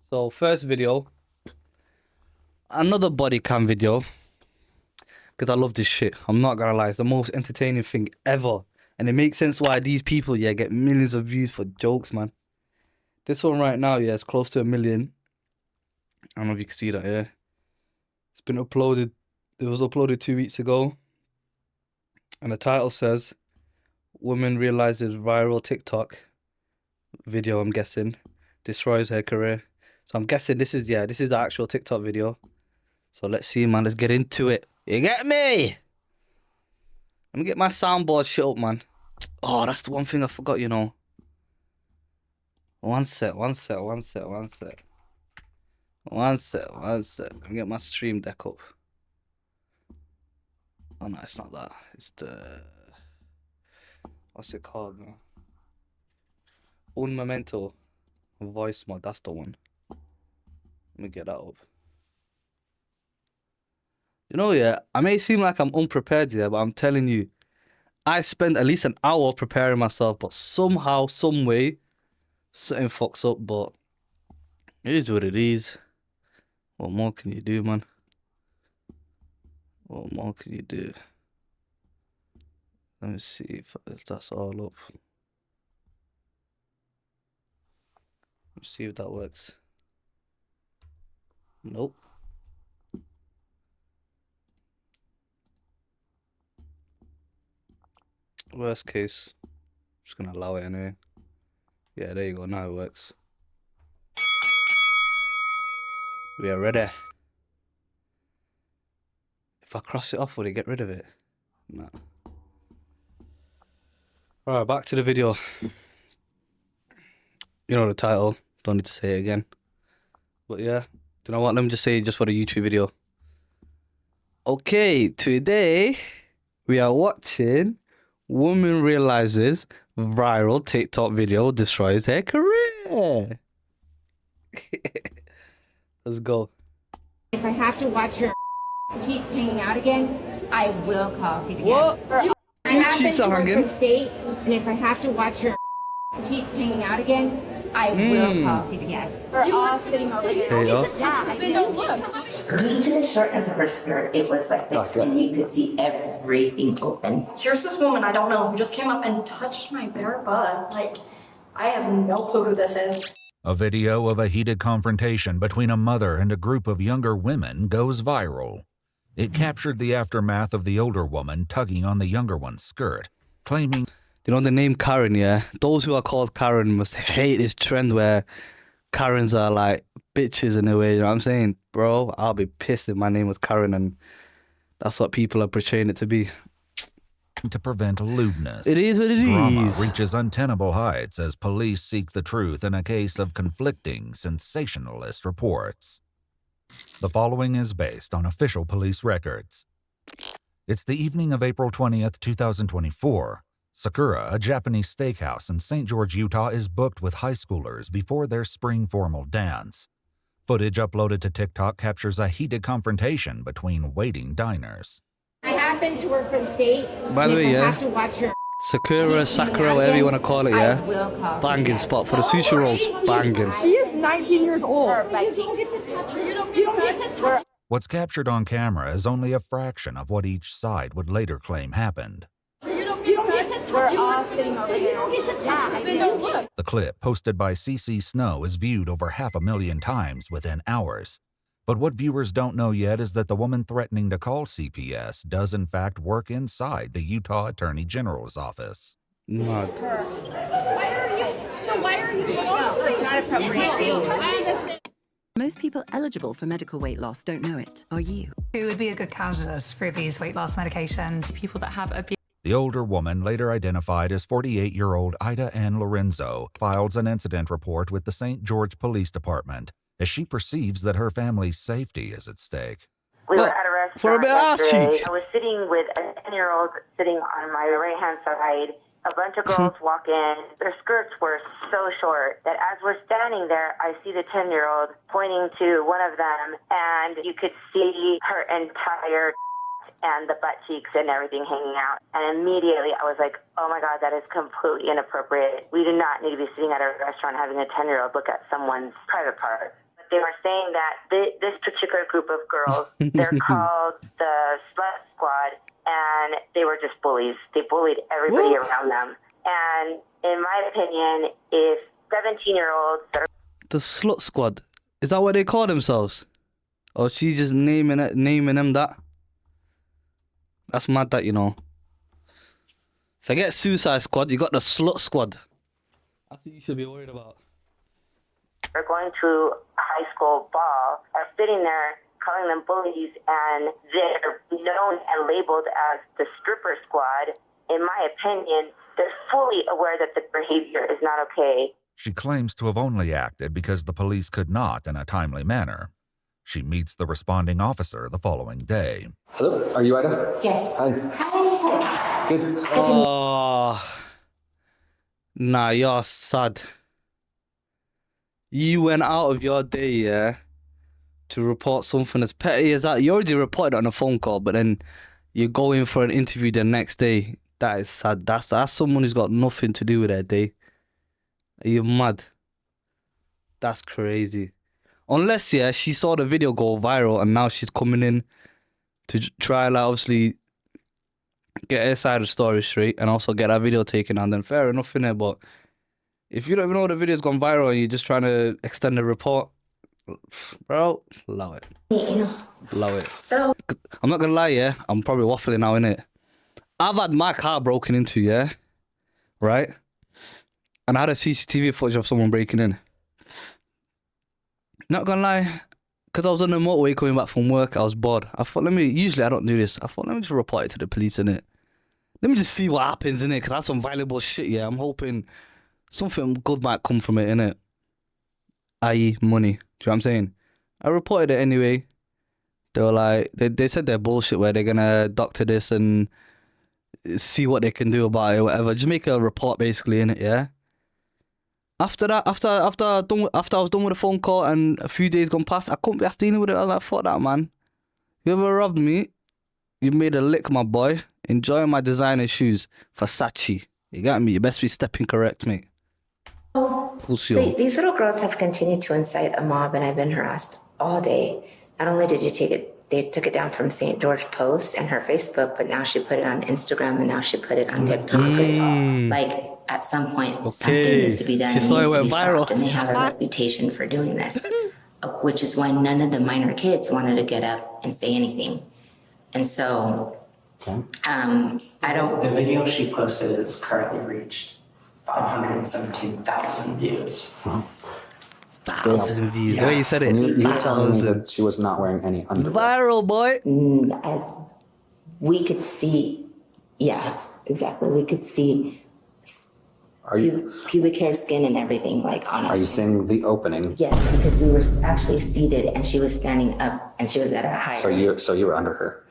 So first video, another body cam video, because I love this shit. I'm not gonna lie, it's the most entertaining thing ever. And it makes sense why these people, yeah, get millions of views for jokes, man. This one right now, yeah, it's close to 1 million. I don't know if you can see that, yeah. It's been uploaded, it was uploaded 2 weeks ago. And the title says, Woman realizes viral TikTok video, I'm guessing, destroys her career. So I'm guessing this is the actual TikTok video. So let's see, man. Let's get into it. You get me? Let me get my soundboard shit up, man. Oh, that's the one thing I forgot, you know. One sec. Let me get my stream deck up. Oh, no, it's not that. It's the... What's it called, man? Un Momento. Voice mod. That's the one. Let me get that up. You know, yeah, I may seem like I'm unprepared here, but I'm telling you, I spend at least an hour preparing myself, but somehow, some way, something fucks up, but it is what it is. What more can you do, man? What more can you do? Let me see if that's all up. Let's see if that works. Nope. Worst case, just gonna allow it anyway. Yeah, there you go. Now it works. We are ready. If I cross it off, will it get rid of it? No. Alright, back to the video. You know the title. Don't need to say it again. But yeah, you know what? Let me just say it just for the YouTube video. Okay, today we are watching Woman Realizes Viral TikTok Video Destroys Her Career. Let's go. If I have to watch your cheeks hanging out again, I will call CPS. What? I Whose have been cheeks to are work for hanging? the state, and if I have to watch your cheeks hanging out again, I will call CPS. We're all sitting over here. There you go. Due to the shortness of her skirt, it was like this, and you could see everything open. Here's this woman I don't know who just came up and touched my bare butt. Like, I have no clue who this is. A video of a heated confrontation between a mother and a group of younger women goes viral. It captured the aftermath of the older woman tugging on the younger one's skirt, claiming, You know the name Karen, yeah? Those who are called Karen must hate this trend where Karens are like bitches in a way, you know what I'm saying? Bro, I'll be pissed if my name was Karen and that's what people are portraying it to be. to prevent lewdness. It is what it Drama is. reaches untenable heights as police seek the truth in a case of conflicting, sensationalist reports. The following is based on official police records. It's the evening of April 20th, 2024. Sakura, a Japanese steakhouse in St. George, Utah, is booked with high schoolers before their spring formal dance. Footage uploaded to TikTok captures a heated confrontation between waiting diners. I have been to work for the state. By the and way, if I yeah, have to watch your Sakura, cheeks hanging Sakura, out whatever you again, want to call it, I yeah? will call Banging CPS. spot for the sushi rolls, banging. She is 19 years old. You don't get to touch her. You don't get to touch. What's captured on camera is only a fraction of what each side would later claim happened. You don't get to touch. We're all sitting over here. You don't get to touch. Yeah, No, look. The clip, posted by CC Snow, is viewed over 500,000 times within hours. But what viewers don't know yet is that the woman threatening to call CPS does in fact work inside the Utah Attorney General's office. Mad. Why are you? No, it's not appropriate. Most people eligible for medical weight loss don't know it. Are you? Who would be a good candidate for these weight loss medications? People that have a The older woman, later identified as 48-year-old Ida Ann Lorenzo, files an incident report with the St. George Police Department as she perceives that her family's safety is at stake. We Well, were at a restaurant for a bit of ass yesterday. cheek. I was sitting with a 10-year-old sitting on my right-hand side. A bunch of girls walk in. Their skirts were so short that as we're standing there, I see the 10-year-old pointing to one of them, and you could see her entire and the butt cheeks and everything hanging out. And immediately I was like, oh my God, that is completely inappropriate. We do not need to be sitting at a restaurant having a 10-year-old look at someone's private part. But they were saying that this particular group of girls, they're called the Slut Squad, and they were just bullies. They bullied everybody around them. And in my opinion, if 17-year-olds that are The Slut Squad. Is that what they call themselves? Or she just naming them that? That's mad that, you know. Forget Suicide Squad, you got the Slut Squad. That's what you should be worried about. are going to a high school ball are sitting there calling them bullies, and they're known and labeled as the stripper squad. In my opinion, they're fully aware that the behavior is not okay. She claims to have only acted because the police could not in a timely manner. She meets the responding officer the following day. Hello, are you Ida? Yes. Hi. Hi. Good. Oh, nah, you're sad. You went out of your day, yeah, to report something as petty as that. You already reported it on a phone call, but then you go in for an interview the next day. That is sad. That's someone who's got nothing to do with their day. Are you mad? That's crazy. Unless, yeah, she saw the video go viral and now she's coming in to try, like, obviously get her side of the story straight and also get that video taken down, then fair enough, innit? But if you don't even know the video's gone viral and you're just trying to extend the report, bro, allow it. Allow it. So I'm not gonna lie, yeah, I'm probably waffling now, innit? I've had my car broken into, yeah, right? And I had a CCTV footage of someone breaking in. Not gonna lie, because I was on the motorway coming back from work, I was bored. I thought, usually I don't do this. I thought, let me just report it to the police, innit? Let me just see what happens, innit? Because that's some valuable shit, yeah. I'm hoping something good might come from it, innit? I.e. money. Do you know what I'm saying? I reported it anyway. They were like, they said they're bullshit where they're gonna doctor this and see what they can do about it or whatever. Just make a report basically, innit, yeah? After that, after I was done with the phone call and a few days gone past, I couldn't be asked dealing with it. I was like, fuck that, man. You ever robbed me? You made a lick, my boy. Enjoying my designer shoes. Versace. You got me. You best be stepping correct, mate. these little girls have continued to incite a mob, and I've been harassed all day. Not only did they took it down from St. George Post and her Facebook, but now she put it on Instagram and now she put it on TikTok. Like, at some point, something needs to be done. It needs to be stopped, and they have a reputation for doing this, which is why none of the minor kids wanted to get up and say anything. And so, I don't. The video she posted has currently reached 517,000 views. 1,000 views. The way you said it. You telling me that she was not wearing any underwear. Viral, boy. As we could see, yeah, exactly. We could see pubic hair, skin, and everything, like, on us. Are you saying the opening? Yes, because we were actually seated and she was standing up and she was at a higher. So you were under her.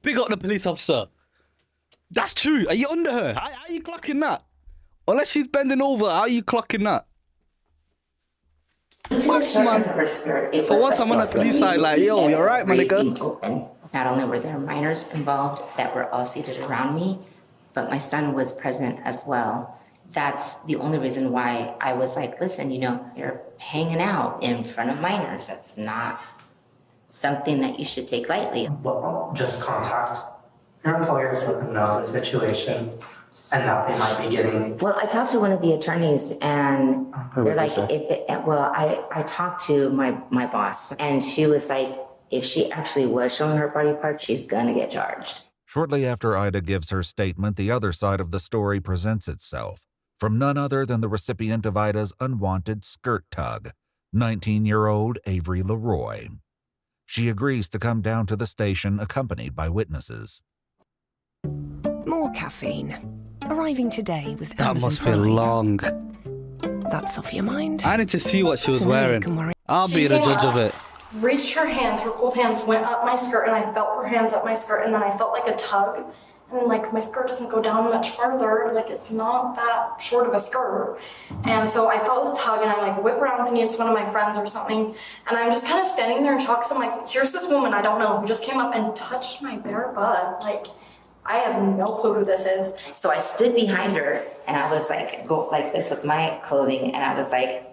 Big up the police officer. That's true. Are you under her? How are you clocking that? Unless she's bending over, how are you clocking that? For once I'm on the police side, like, yo, you're right, my nigga. Not only were there minors involved that were all seated around me, but my son was present as well. That's the only reason why I was like, listen, you're hanging out in front of minors. That's not something that you should take lightly. Well, just contact your employers, let them know the situation and that they might be getting. Well, I talked to one of the attorneys and they're like, I talked to my boss and she was like, if she actually was showing her body parts, she's gonna get charged. Shortly after Ida gives her statement, the other side of the story presents itself from none other than the recipient of Ida's unwanted skirt tug, 19-year-old Avery Leroy. She agrees to come down to the station accompanied by witnesses. More caffeine. Arriving today with That Amazon must be Prime. long. That's off your mind. I need to see what she was So now you wearing. can worry. I'll be the judge of it. Reached her hands, her cold hands went up my skirt, and I felt her hands up my skirt, and then I felt like a tug. And like, my skirt doesn't go down much farther, like, it's not that short of a skirt. And so I felt this tug, and I like whip around thinking it's one of my friends or something. And I'm just kind of standing there in shock, so I'm like, here's this woman I don't know who just came up and touched my bare butt. Like, I have no clue who this is. So I stood behind her and I was like, go like this with my clothing. And I was like,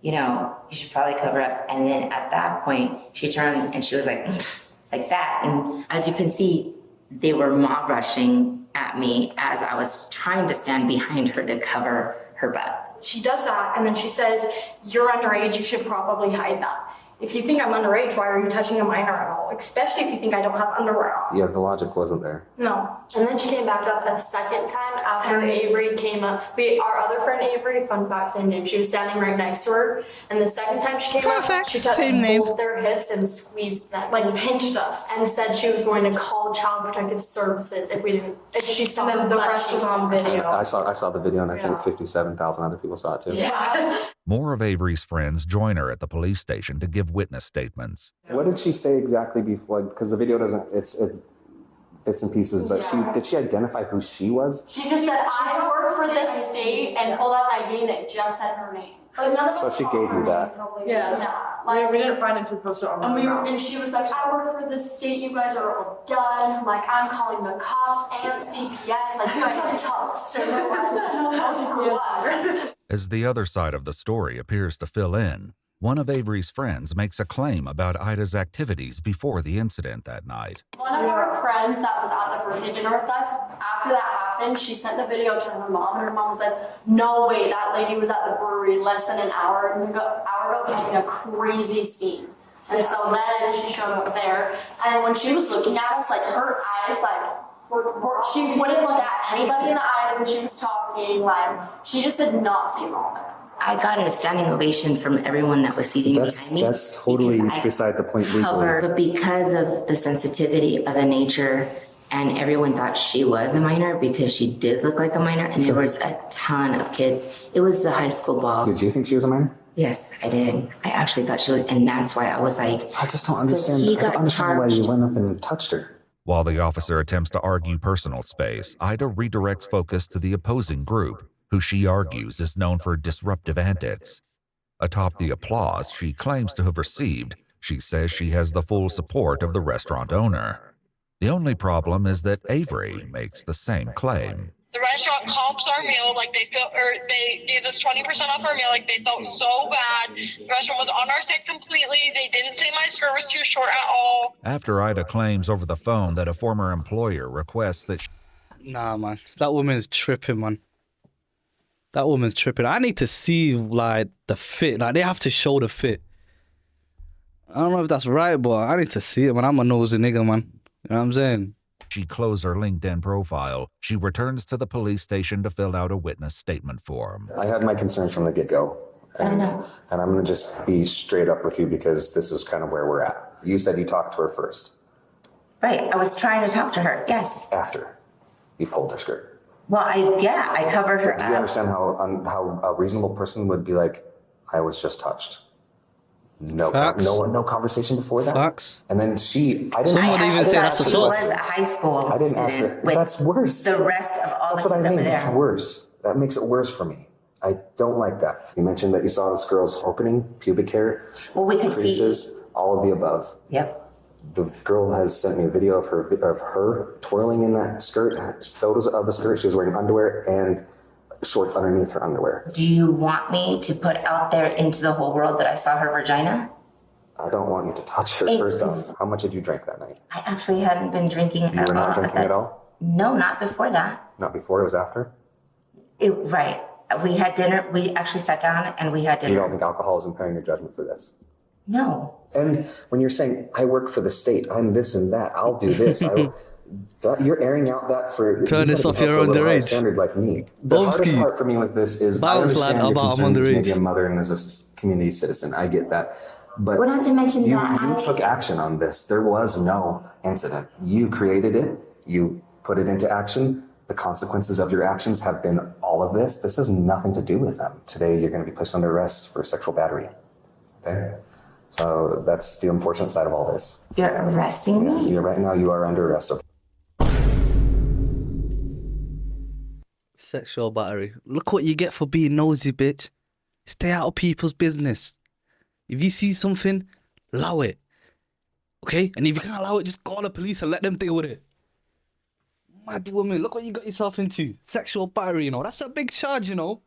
you know, you should probably cover up. And then at that point, she turned and she was like that. And as you can see, they were mob rushing at me as I was trying to stand behind her to cover her butt. She does that, and then she says, you're underage, you should probably hide that. If you think I'm underage, why are you touching a minor at all? Especially if you think I don't have underwear on. Yeah, the logic wasn't there. No. And then she came back up a second time after Avery came up. Our other friend Avery, fun fact, same name. She was standing right next to her. And the second time she came Fun up, fact, she touched same name. both their hips and squeezed them, like pinched us, and said she was going to call Child Protective Services if she saw And then the but rest she was saw on the video. I saw the video, and I think 57,000 other people saw it too. Yeah. More of Avery's friends join her at the police station to give witness statements. What did she say exactly before? Because the video doesn't. It's bits and pieces. But did she identify who she was? She just said, I work for this state, and pulled out an ID and it just said her name. But none of So us she saw gave her you that. until Yeah. later. Like, We didn't find it until we posted it on and she was like, I work for this state, you guys are all done. Like, I'm calling the cops and CPS. Like, you guys are toast. And we're like, toast for what? As the other side of the story appears to fill in, one of Avery's friends makes a claim about Ida's activities before the incident that night. One of our friends that was at the birthday dinner with us, after that happened, she sent the video to her mom. Her mom was like, no way, that lady was at the brewery less than an hour ago causing a crazy scene. And so then she showed up there. And when she was looking at us, like her eyes, she wouldn't look at anybody in the eyes when she was talking. Like, she just did not seem normal. I got a standing ovation from everyone that was seating behind me. That's totally beside the point legally. But because of the sensitivity of the nature, and everyone thought she was a minor because she did look like a minor, and there was a ton of kids. It was the high school ball. Did you think she was a minor? Yes, I did. I actually thought she was, and that's why I was like, I just don't so understand. he I got don't understand why you charged. went up and touched her. While the officer attempts to argue personal space, Ida redirects focus to the opposing group, who she argues is known for disruptive antics. Atop the applause she claims to have received, she says she has the full support of the restaurant owner. The only problem is that Avery makes the same claim. The restaurant comps our meal, like they gave us 20% off our meal, like they felt so bad. The restaurant was on our side completely. They didn't say my skirt was too short at all. After Ida claims over the phone that a former employer requests that Nah, man. That woman's tripping, man. That woman's tripping. I need to see, like, the fit. Like, they have to show the fit. I don't know if that's right, but I need to see it, man. I'm a nosy nigga, man. You know what I'm saying? she closed her LinkedIn profile, she returns to the police station to fill out a witness statement form. I had my concerns from the get-go. And I'm going to just be straight up with you because this is kind of where we're at. You said you talked to her first. Right. I was trying to talk to her. Yes. After you pulled her skirt. Well, I covered her But do you up. understand how a reasonable person would be like, I was just touched? No, Facts. no conversation before that. Facts. And then she, I didn't. Someone ask- even I say didn't that's ask assault. her She was a high school I didn't ask her. student with That's worse. the rest of all That's the what I kids over mean. That's there. worse. That makes it worse for me. I don't like that. You mentioned that you saw this girl's opening, pubic hair, Well, we could see. creases, all of the above. Yep. The girl has sent me a video of her twirling in that skirt, photos of the skirt. She was wearing underwear and shorts underneath her underwear. Do you want me to put out there into the whole world that I saw her vagina? I don't want you to touch her first off. How much had you drank that night? I actually hadn't been drinking You at were all. not drinking at all? No, not before that. Not before, it was after? Right. We had dinner. We actually sat down and we had dinner. You don't think alcohol is impairing your judgment for this? No. And when you're saying, I work for the state, I'm this and that, I'll do this, you're airing out that for... Turn this off, you you're gotta be held to a little higher underage. standard like me. The hardest Bobski. part for me with this is I Balance, lad, understand your about I'm concerns as underage. maybe a mother and as a community citizen. I get that. But Well, not to mention you that took action on this. There was no incident. You created it. You put it into action. The consequences of your actions have been all of this. This has nothing to do with them. Today, you're going to be placed under arrest for sexual battery. Okay? So that's the unfortunate side of all this. You're arresting me? Right now, you are under arrest. Okay? Sexual battery. Look what you get for being nosy, bitch. Stay out of people's business. If you see something, allow it. Okay? And if you can't allow it, just call the police and let them deal with it. Mad woman, look what you got yourself into. Sexual battery, you know. That's a big charge, you know.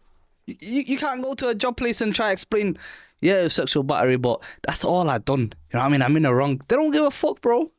You can't go to a job place and try to explain, yeah, it was sexual battery, but that's all I done. You know what I mean? I'm in the wrong. They don't give a fuck, bro.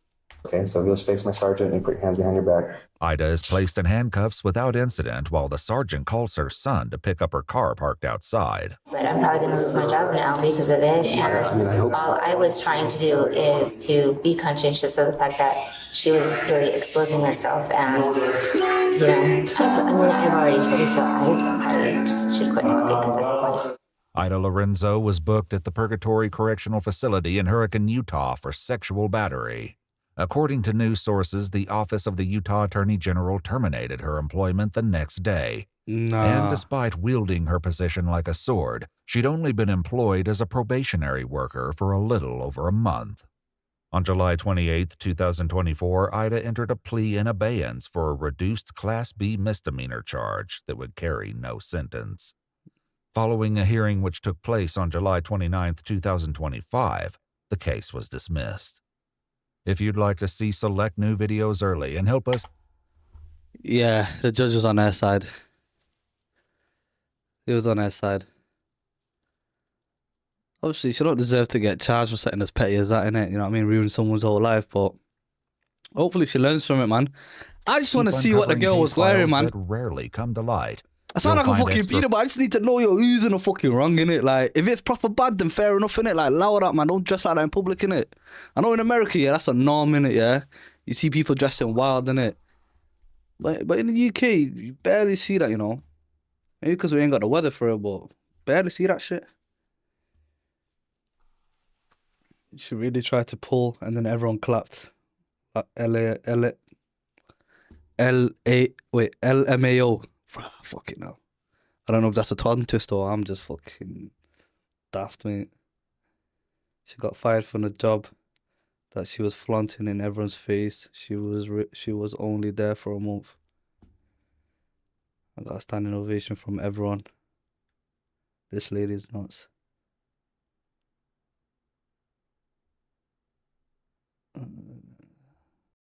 Okay, so you'll just face my sergeant and put your hands behind your back. Ida is placed in handcuffs without incident while the sergeant calls her son to pick up her car parked outside. But I'm probably going to lose my job now because of it. And all I was trying to do is to be conscientious of the fact that she was really exposing herself. And, I've already told you so. I should quit talking at this point. Ida Lorenzo was booked at the Purgatory Correctional Facility in Hurricane, Utah for sexual battery. According to news sources, the Office of the Utah Attorney General terminated her employment the next day. And despite wielding her position like a sword, she'd only been employed as a probationary worker for a little over a month. On July 28, 2024, Ida entered a plea in abeyance for a reduced Class B misdemeanor charge that would carry no sentence. Following a hearing which took place on July 29, 2025, the case was dismissed. If you'd like to see select new videos early and help us... Yeah, the judge was on their side. He was on their side. Obviously, she don't deserve to get charged for something as petty as that, innit? You know what I mean? Ruining someone's whole life, but hopefully she learns from it, man. I just want to see what the girl was wearing, man. That rarely come to light. I sound like a fucking pedo, but I just need to know you're who's in the fucking wrong, innit? Like, if it's proper bad, then fair enough, innit? Like, allow it up, man. Don't dress like that in public, innit? I know in America, yeah, that's a norm, innit, yeah? You see people dressing wild, innit? But in the UK, you barely see that, you know? Maybe because we ain't got the weather for it, but barely see that shit. She really tried to pull, and then everyone clapped. LMAO. Fucking hell. I don't know if that's a tongue twist or I'm just fucking daft, mate. She got fired from the job that she was flaunting in everyone's face. She was only there for a month. I got a standing ovation from everyone. This lady's nuts.